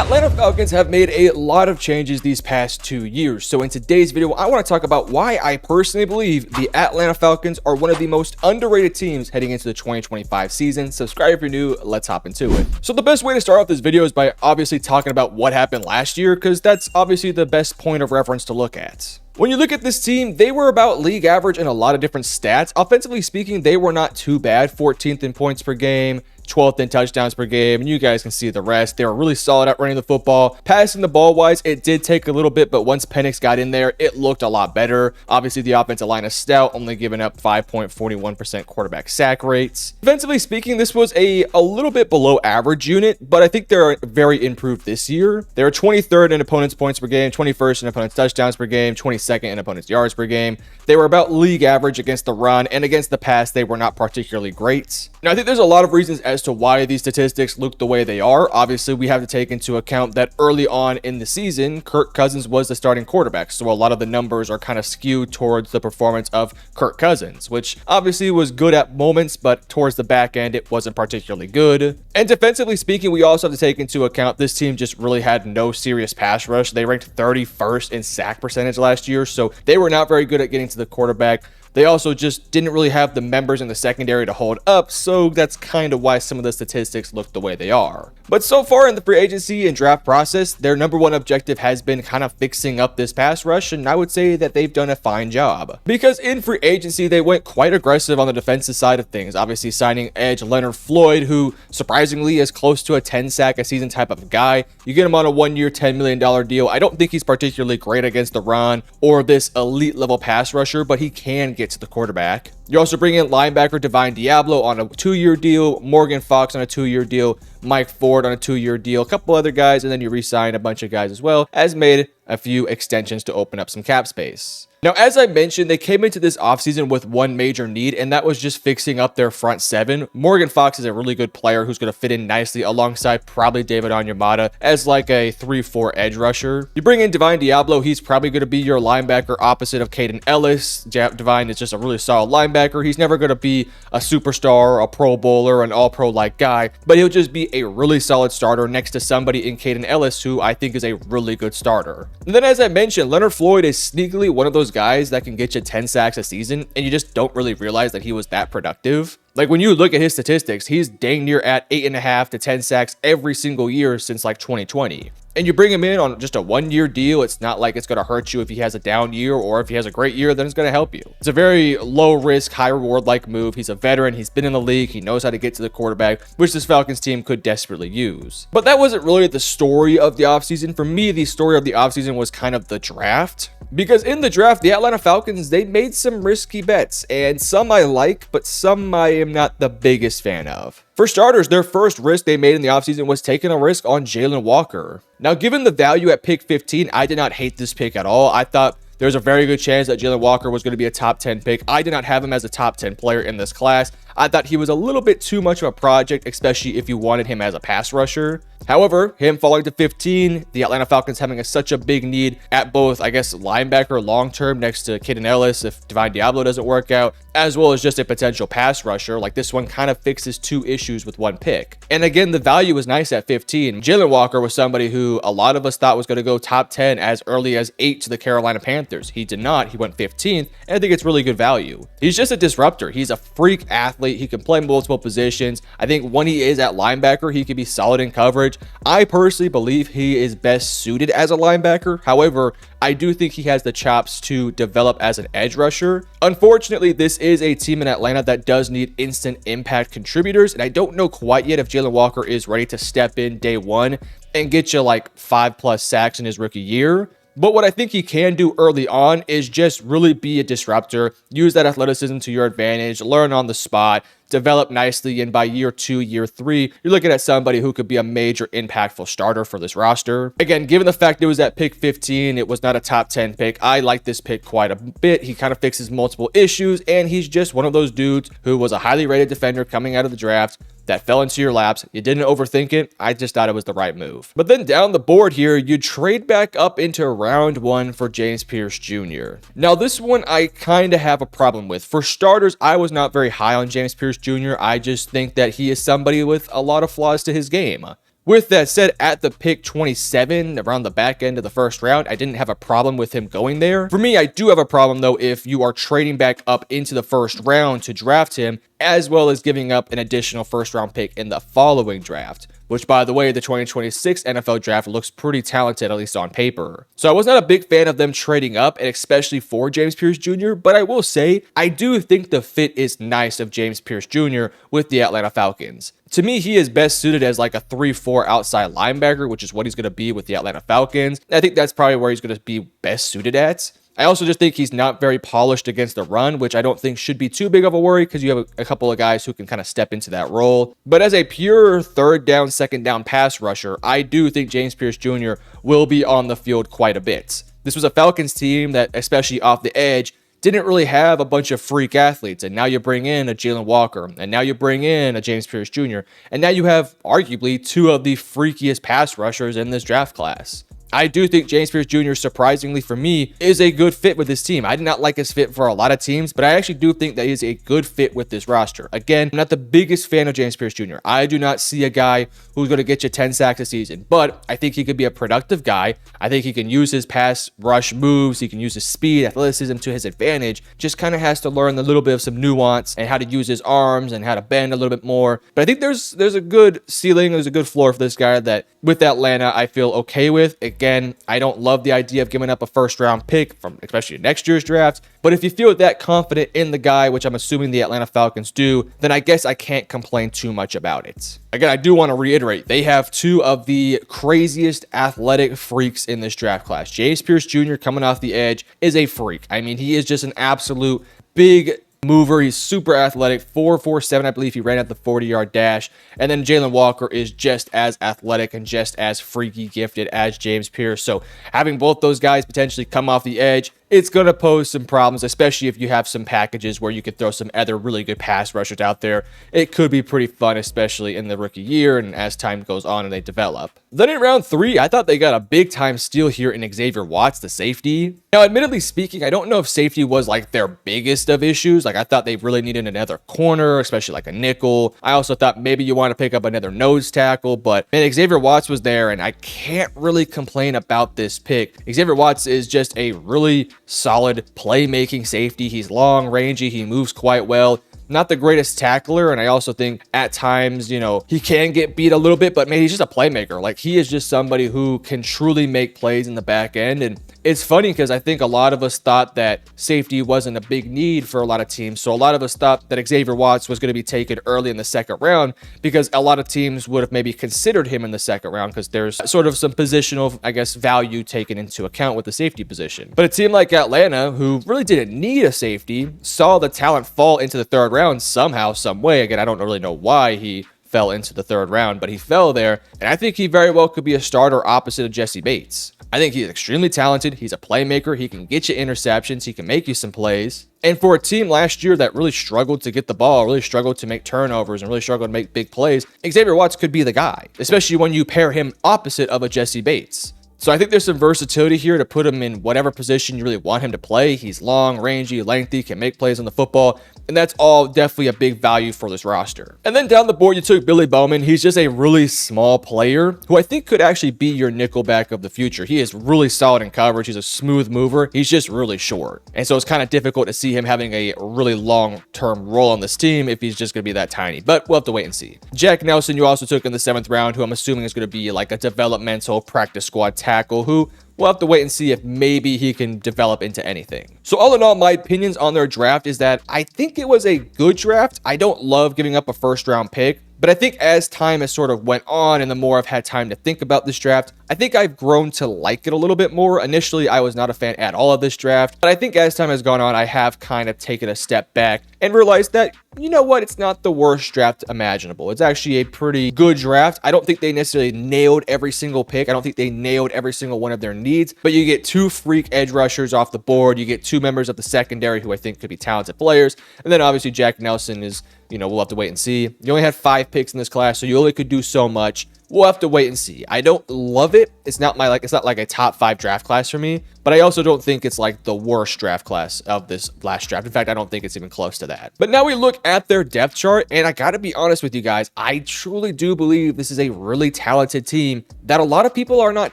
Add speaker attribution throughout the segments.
Speaker 1: Atlanta Falcons have made a lot of changes these past 2 years, so in today's video, I want to talk about why I personally believe the Atlanta Falcons are one of the most underrated teams heading into the 2025 season. Subscribe if you're new, let's hop into it. So the best way to start off this video is by obviously talking about what happened last year, because that's obviously the best point of reference to look at. When you look at this team, they were about league average in a lot of different stats. Offensively speaking, they were not too bad, 14th in points per game, 12th in touchdowns per game, and you guys can see the rest. They were really solid at running the football. Passing the ball wise, it did take a little bit, but once Penix got in there, it looked a lot better. Obviously, the offensive line is stout, only giving up 5.41% quarterback sack rates. Defensively speaking, this was a little bit below average unit, but I think they're very improved this year. They were 23rd in opponents' points per game, 21st in opponents' touchdowns per game, 22nd in opponents' yards per game. They were about league average against the run, and against the pass, they were not particularly great. Now, I think there's a lot of reasons as to why these statistics look the way they are. Obviously, we have to take into account that early on in the season, Kirk Cousins was the starting quarterback, so a lot of the numbers are kind of skewed towards the performance of Kirk Cousins, which obviously was good at moments, but towards the back end, it wasn't particularly good. And defensively speaking, we also have to take into account this team just really had no serious pass rush. They ranked 31st in sack percentage last year, so they were not very good at getting to the quarterback. They also just didn't really have the members in the secondary to hold up, so that's kind of why some of the statistics look the way they are. But so far in the free agency and draft process, their number one objective has been kind of fixing up this pass rush, and I would say that they've done a fine job. Because in free agency, they went quite aggressive on the defensive side of things, obviously signing edge Leonard Floyd, who surprisingly is close to a 10-sack a season type of guy. You get him on a one-year, $10 million deal. I don't think he's particularly great against the run or this elite level pass rusher, but he can get to the quarterback. You also bring in linebacker Divine Diablo on a 2-year deal, Morgan Fox on a 2-year deal, Mike Ford on a 2-year deal, a couple other guys, and then you re-sign a bunch of guys as well, as made a few extensions to open up some cap space. Now, as I mentioned, they came into this offseason with one major need, and that was just fixing up their front seven. Morgan Fox is a really good player who's going to fit in nicely alongside probably David Onyemata as like a 3-4 edge rusher. You bring in Divine Diablo, he's probably going to be your linebacker opposite of Caden Ellis. Divine is just a really solid linebacker. He's never going to be a superstar, a Pro Bowler, an all-pro-like guy, but he'll just be a really solid starter next to somebody in Caden Ellis who I think is a really good starter. And then, as I mentioned, Leonard Floyd is sneakily one of those guys that can get you 10 sacks a season, and you just don't really realize that he was that productive. Like, when you look at his statistics, he's dang near at 8.5 to 10 sacks every single year since like 2020. And you bring him in on just a 1-year deal. It's not like it's going to hurt you if he has a down year, or if he has a great year, then it's going to help you. It's a very low risk, high reward like move. He's a veteran. He's been in the league. He knows how to get to the quarterback, which this Falcons team could desperately use. But that wasn't really the story of the offseason. For me, the story of the offseason was kind of the draft. Because in the draft, the Atlanta Falcons, they made some risky bets, and some I like, but some I am not the biggest fan of. For starters, their first risk they made in the offseason was taking a risk on Jalen Walker. Now, given the value at pick 15, I did not hate this pick at all. I thought there's a very good chance that Jalen Walker was going to be a top 10 pick. I did not have him as a top 10 player in this class. I thought he was a little bit too much of a project, especially if you wanted him as a pass rusher. However, him falling to 15, the Atlanta Falcons having such a big need at both, I guess, linebacker long-term next to Caden Ellis if Divine Diablo doesn't work out, as well as just a potential pass rusher. Like, this one kind of fixes two issues with one pick. And again, the value was nice at 15. Jalen Walker was somebody who a lot of us thought was going to go top 10 as early as 8 to the Carolina Panthers. He did not. He went 15th, and I think it's really good value. He's just a disruptor. He's a freak athlete. He can play multiple positions. I think when he is at linebacker, he can be solid in coverage. I personally believe he is best suited as a linebacker. However, I do think he has the chops to develop as an edge rusher. Unfortunately, this is a team in Atlanta that does need instant impact contributors, and I don't know quite yet if Jalen Walker is ready to step in day one and get you like 5+ sacks in his rookie year. But what I think he can do early on is just really be a disruptor, use that athleticism to your advantage, learn on the spot, develop nicely, and by year 2, year 3, you're looking at somebody who could be a major impactful starter for this roster. Again, given the fact it was at pick 15, it was not a top 10 pick, I like this pick quite a bit. He kind of fixes multiple issues, and he's just one of those dudes who was a highly rated defender coming out of the draft that fell into your laps. You didn't overthink it. I just thought it was the right move. But then down the board here, you trade back up into round 1 for James Pierce Jr. Now, this one I kind of have a problem with. For starters, I was not very high on James Pierce Jr. I just think that he is somebody with a lot of flaws to his game. With that said, at the pick 27, around the back end of the first round, I didn't have a problem with him going there. For me, I do have a problem though if you are trading back up into the first round to draft him, as well as giving up an additional first round pick in the following draft, which, by the way, the 2026 NFL draft looks pretty talented, at least on paper. So I was not a big fan of them trading up, and especially for James Pierce Jr., but I will say, I do think the fit is nice of James Pierce Jr. with the Atlanta Falcons. To me, he is best suited as like a 3-4 outside linebacker, which is what he's going to be with the Atlanta Falcons. I think that's probably where he's going to be best suited at. I also just think he's not very polished against the run, which I don't think should be too big of a worry because you have a couple of guys who can kind of step into that role. But as a pure third down, second down pass rusher, I do think James Pierce Jr. will be on the field quite a bit. This was a Falcons team that, especially off the edge, didn't really have a bunch of freak athletes, and now you bring in a Jalen Walker, and now you bring in a James Pierce Jr., and now you have arguably two of the freakiest pass rushers in this draft class. I do think James Pierce Jr., surprisingly for me, is a good fit with this team. I did not like his fit for a lot of teams, but I actually do think that he is a good fit with this roster. Again, I'm not the biggest fan of James Pierce Jr. I do not see a guy who's going to get you 10 sacks a season, but I think he could be a productive guy. I think he can use his pass rush moves. He can use his speed, athleticism to his advantage. Just kind of has to learn a little bit of some nuance and how to use his arms and how to bend a little bit more. But I think there's a good ceiling, there's a good floor for this guy that with Atlanta I feel okay with. Again, I don't love the idea of giving up a first round pick from especially next year's draft, but if you feel that confident in the guy, which I'm assuming the Atlanta Falcons do, then I guess I can't complain too much about it. Again, I do want to reiterate, they have two of the craziest athletic freaks in this draft class. James Pierce Jr. coming off the edge is a freak. I mean, he is just an absolute big mover. He's super athletic, 4.47, I believe he ran at the 40-yard dash. And then Jalen Walker is just as athletic and just as freaky gifted as James Pierce. So having both those guys potentially come off the edge, it's going to pose some problems, especially if you have some packages where you could throw some other really good pass rushers out there. It could be pretty fun, especially in the rookie year and as time goes on and they develop. Then in round 3, I thought they got a big time steal here in Xavier Watts, the safety. Now, admittedly speaking, I don't know if safety was like their biggest of issues. Like I thought they really needed another corner, especially like a nickel. I also thought maybe you want to pick up another nose tackle, but man, Xavier Watts was there and I can't really complain about this pick. Xavier Watts is just a really solid playmaking safety. He's long, rangy, he moves quite well. Not the greatest tackler, and I also think at times, he can get beat a little bit, but man, he's just a playmaker. Like, he is just somebody who can truly make plays in the back end, and it's funny because I think a lot of us thought that safety wasn't a big need for a lot of teams, so a lot of us thought that Xavier Watts was going to be taken early in the second round because a lot of teams would have maybe considered him in the second round because there's sort of some positional, I guess, value taken into account with the safety position. But a team like Atlanta, who really didn't need a safety, saw the talent fall into the third round somehow, some way. Again, I don't really know why he fell into the third round, but he fell there, and I think he very well could be a starter opposite of Jesse Bates. I think he's extremely talented. He's a playmaker. He can get you interceptions. He can make you some plays. And for a team last year that really struggled to get the ball, really struggled to make turnovers, and really struggled to make big plays, Xavier Watts could be the guy, especially when you pair him opposite of a Jesse Bates. So I think there's some versatility here to put him in whatever position you really want him to play. He's long, rangy, lengthy, can make plays on the football, and that's all definitely a big value for this roster. And then down the board, you took Billy Bowman. He's just a really small player who I think could actually be your nickelback of the future. He is really solid in coverage. He's a smooth mover. He's just really short. And so it's kind of difficult to see him having a really long-term role on this team if he's just going to be that tiny. But we'll have to wait and see. Jack Nelson, you also took in the 7th round, who I'm assuming is going to be like a developmental practice squad tackle who we'll have to wait and see if maybe he can develop into anything. So all in all, my opinions on their draft is that I think it was a good draft. I don't love giving up a first round pick, but I think as time has sort of went on and the more I've had time to think about this draft, I think I've grown to like it a little bit more. Initially, I was not a fan at all of this draft, but I think as time has gone on, I have kind of taken a step back and realized that, you know what, it's not the worst draft imaginable. It's actually a pretty good draft. I don't think they necessarily nailed every single pick. I don't think they nailed every single one of their needs, but you get 2 freak edge rushers off the board. You get 2 members of the secondary who I think could be talented players. And then obviously Jack Nelson is, we'll have to wait and see. You only had 5 picks in this class, so you only could do so much. We'll have to wait and see. I don't love it. It's not like a top 5 draft class for me, but I also don't think it's like the worst draft class of this last draft. In fact, I don't think it's even close to that. But now we look at their depth chart, and I gotta be honest with you guys, I truly do believe this is a really talented team that a lot of people are not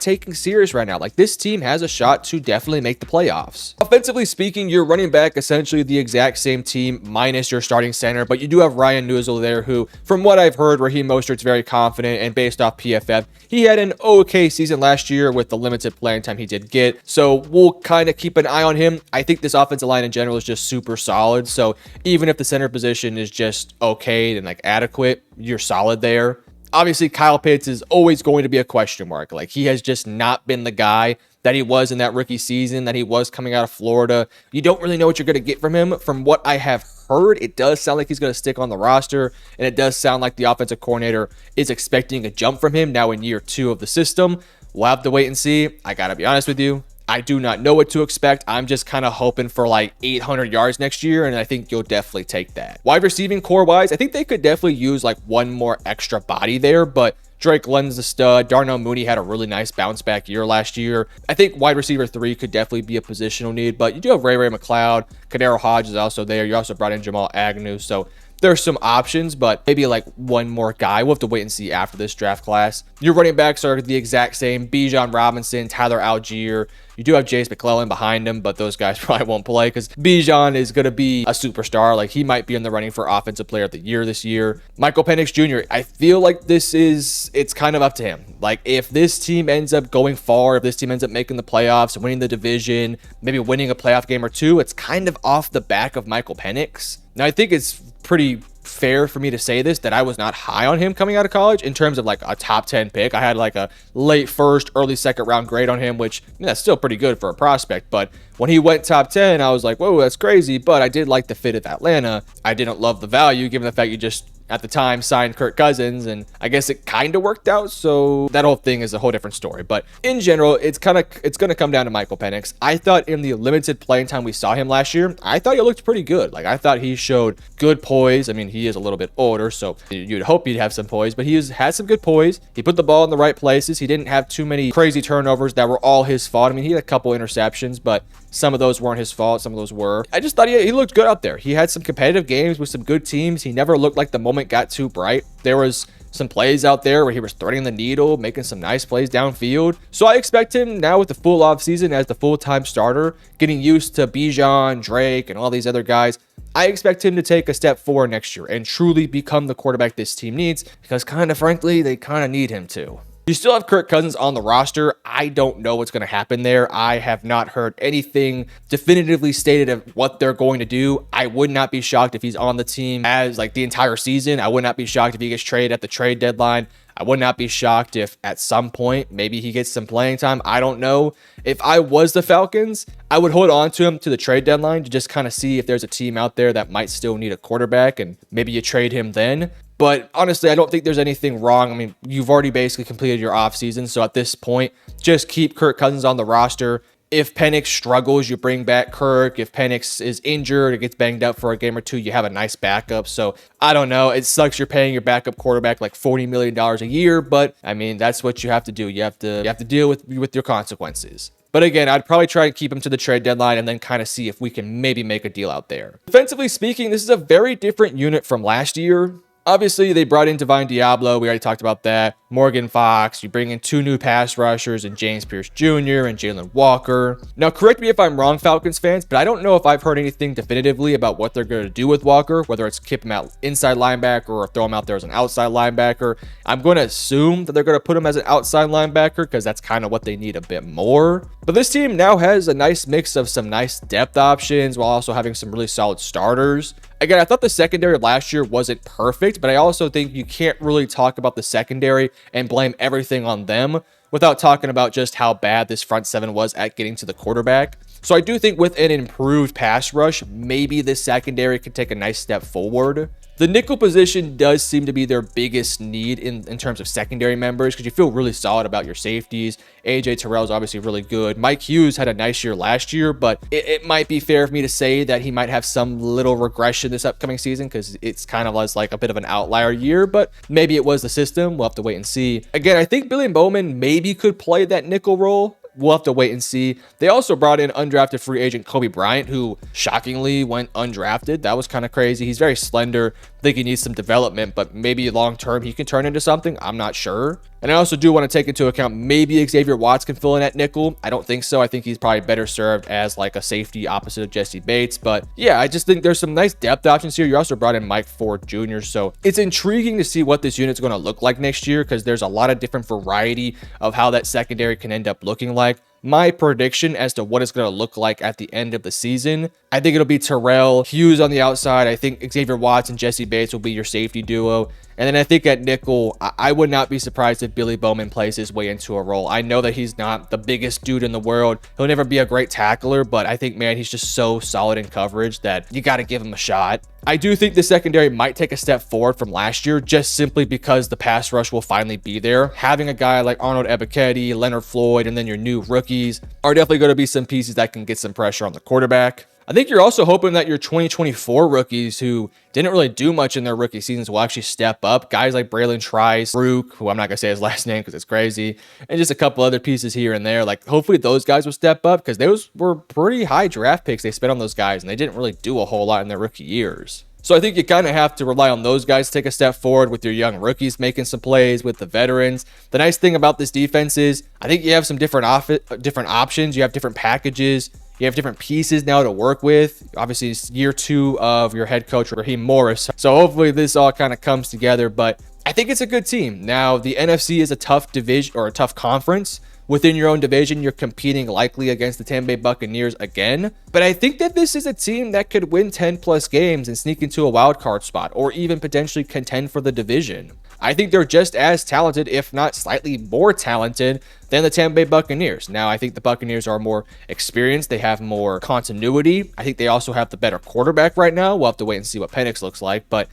Speaker 1: taking serious right now. Like, this team has a shot to definitely make the playoffs. Offensively speaking, you're running back essentially the exact same team minus your starting center, but you do have Ryan Newsel there, who, from what I've heard, Raheem Mostert's very confident, and based off PFF, he had an okay season last year with the limited playing time he did get. So we'll kind of keep an eye on him. I think this offensive line in general is just super solid. So even if the center position is just okay and like adequate, you're solid there. Obviously, Kyle Pitts is always going to be a question mark. Like, he has just not been the guy that he was in that rookie season, that he was coming out of Florida. You don't really know what you're going to get from him. From what I have heard, it does sound like he's going to stick on the roster, and it does sound like the offensive coordinator is expecting a jump from him now in year 2 of the system. We'll have to wait and see. I got to be honest with you, I do not know what to expect. I'm just kind of hoping for like 800 yards next year, and I think you'll definitely take that. Wide receiving core-wise, I think they could definitely use like one more extra body there, but Drake London's a stud. Darnell Mooney had a really nice bounce back year last year. I think wide receiver 3 could definitely be a positional need, but you do have Ray McLeod. Kadero Hodge is also there. You also brought in Jamal Agnew, so there's some options, but maybe like one more guy. We'll have to wait and see after this draft class. Your running backs are the exact same. Bijan Robinson, Tyler Algier. You do have Jace McClellan behind him, but those guys probably won't play because Bijan is going to be a superstar. Like, he might be in the running for Offensive Player of the Year this year. Michael Penix Jr., I feel like it's kind of up to him. Like, if this team ends up going far, if this team ends up making the playoffs, winning the division, maybe winning a playoff game or two, it's kind of off the back of Michael Penix. Now, I think it's pretty fair for me to say this, that I was not high on him coming out of college in terms of like a top 10 pick. I had like a late first, early second round grade on him, which that's still pretty good for a prospect. But when he went top 10, I was like, whoa, that's crazy. But I did like the fit of Atlanta. I didn't love the value given the fact you just at the time signed Kirk Cousins, and I guess it kind of worked out. So that whole thing is a whole different story. But in general, it's going to come down to Michael Penix. I thought in the limited playing time we saw him last year, I thought he looked pretty good. Like, I thought he showed good poise. I mean, he is a little bit older, so you'd hope he'd have some poise, but he had some good poise. He put the ball in the right places. He didn't have too many crazy turnovers that were all his fault. I mean, he had a couple interceptions, but some of those weren't his fault. Some of those were. I just thought he looked good out there. He had some competitive games with some good teams. He never looked like the moment got too bright. There was some plays out there where he was threading the needle, making some nice plays downfield. So I expect him now with the full offseason as the full-time starter, getting used to Bijan, Drake, and all these other guys. I expect him to take a step forward next year and truly become the quarterback this team needs, because kind of frankly, they kind of need him to. You still have Kirk Cousins on the roster. I don't know what's going to happen there. I have not heard anything definitively stated of what they're going to do. I would not be shocked if he's on the team as like the entire season. I would not be shocked if he gets traded at the trade deadline. I would not be shocked if at some point maybe he gets some playing time. I don't know. If I was the Falcons, I would hold on to him to the trade deadline to just kind of see if there's a team out there that might still need a quarterback, and maybe you trade him then. But honestly, I don't think there's anything wrong. I mean, you've already basically completed your offseason. So at this point, just keep Kirk Cousins on the roster. If Penix struggles, you bring back Kirk. If Penix is injured or gets banged up for a game or two, you have a nice backup. So I don't know. It sucks you're paying your backup quarterback like $40 million a year. But I mean, that's what you have to do. You have to deal with your consequences. But again, I'd probably try and keep him to the trade deadline and then kind of see if we can maybe make a deal out there. Defensively speaking, this is a very different unit from last year. Obviously, they brought in Divine Diablo. We already talked about that. Morgan Fox. You bring in 2 new pass rushers and James Pierce Jr. and Jalen Walker. Now, correct me if I'm wrong, Falcons fans, but I don't know if I've heard anything definitively about what they're going to do with Walker, whether it's keep him out inside linebacker or throw him out there as an outside linebacker. I'm going to assume that they're going to put him as an outside linebacker because that's kind of what they need a bit more. But this team now has a nice mix of some nice depth options while also having some really solid starters. Again, I thought the secondary last year wasn't perfect, but I also think you can't really talk about the secondary and blame everything on them without talking about just how bad this front seven was at getting to the quarterback. So I do think with an improved pass rush, maybe this secondary could take a nice step forward. The nickel position does seem to be their biggest need in terms of secondary members, because you feel really solid about your safeties. AJ Terrell is obviously really good. Mike Hughes had a nice year last year, but it might be fair for me to say that he might have some little regression this upcoming season, because it's kind of was like a bit of an outlier year, but maybe it was the system. We'll have to wait and see. Again, I think Billy Bowman maybe could play that nickel role. We'll have to wait and see. They also brought in undrafted free agent Kobe Bryant, who shockingly went undrafted. That was kind of crazy. He's very slender. I think he needs some development, but maybe long term he can turn into something. I'm not sure. And I also do want to take into account maybe Xavier Watts can fill in at nickel. I don't think so. I think he's probably better served as like a safety opposite of Jesse Bates. But yeah, I just think there's some nice depth options here. You also brought in Mike Ford Jr. So it's intriguing to see what this unit's going to look like next year, because there's a lot of different variety of how that secondary can end up looking like. My prediction as to what it's going to look like at the end of the season, I think it'll be Terrell, Hughes on the outside. I think Xavier Watts and Jesse Bates will be your safety duo. And then I think at nickel, I would not be surprised if Billy Bowman plays his way into a role. I know that he's not the biggest dude in the world. He'll never be a great tackler, but I think, man, he's just so solid in coverage that you got to give him a shot. I do think the secondary might take a step forward from last year, just simply because the pass rush will finally be there. Having a guy like Arnold Ebiketie, Leonard Floyd, and then your new rookies are definitely going to be some pieces that can get some pressure on the quarterback. I think you're also hoping that your 2024 rookies who didn't really do much in their rookie seasons will actually step up. Guys like Braylon Trice, Rook, who I'm not going to say his last name because it's crazy, and just a couple other pieces here and there. Like, hopefully those guys will step up, because those were pretty high draft picks they spent on those guys, and they didn't really do a whole lot in their rookie years. So I think you kind of have to rely on those guys to take a step forward, with your young rookies making some plays, with the veterans. The nice thing about this defense is I think you have some different options. You have different packages. You have different pieces now to work with. Obviously, it's year 2 of your head coach, Raheem Morris. So hopefully this all kind of comes together. But I think it's a good team. Now, the NFC is a tough division, or a tough conference. Within your own division, you're competing likely against the Tampa Bay Buccaneers again. But I think that this is a team that could win 10 plus games and sneak into a wild card spot, or even potentially contend for the division. I think they're just as talented, if not slightly more talented, than the Tampa Bay Buccaneers. Now, I think the Buccaneers are more experienced. They have more continuity. I think they also have the better quarterback right now. We'll have to wait and see what Penix looks like. But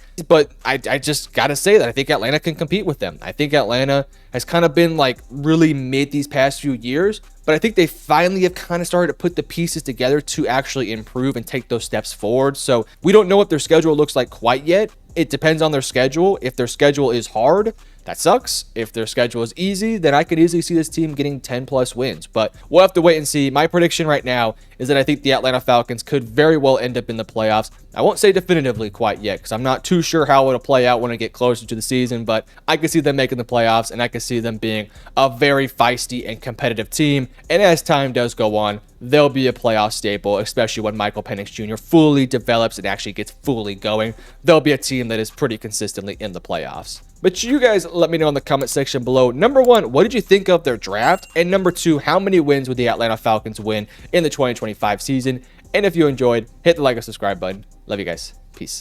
Speaker 1: I just got to say that I think Atlanta can compete with them. I think Atlanta has kind of been like really mid these past few years, but I think they finally have kind of started to put the pieces together to actually improve and take those steps forward. So we don't know what their schedule looks like quite yet. It depends on their schedule. If their schedule is hard, that sucks. If their schedule is easy, then I could easily see this team getting 10 plus wins, but we'll have to wait and see. My prediction right now is that I think the Atlanta Falcons could very well end up in the playoffs. I won't say definitively quite yet, because I'm not too sure how it'll play out when I get closer to the season, but I could see them making the playoffs, and I could see them being a very feisty and competitive team. And as time does go on, they'll be a playoff staple, especially when Michael Penix Jr. fully develops and actually gets fully going. They'll be a team that is pretty consistently in the playoffs. But you guys let me know in the comment section below. Number 1, what did you think of their draft? And number 2, how many wins would the Atlanta Falcons win in the 2025 season? And if you enjoyed, hit the like or subscribe button. Love you guys. Peace.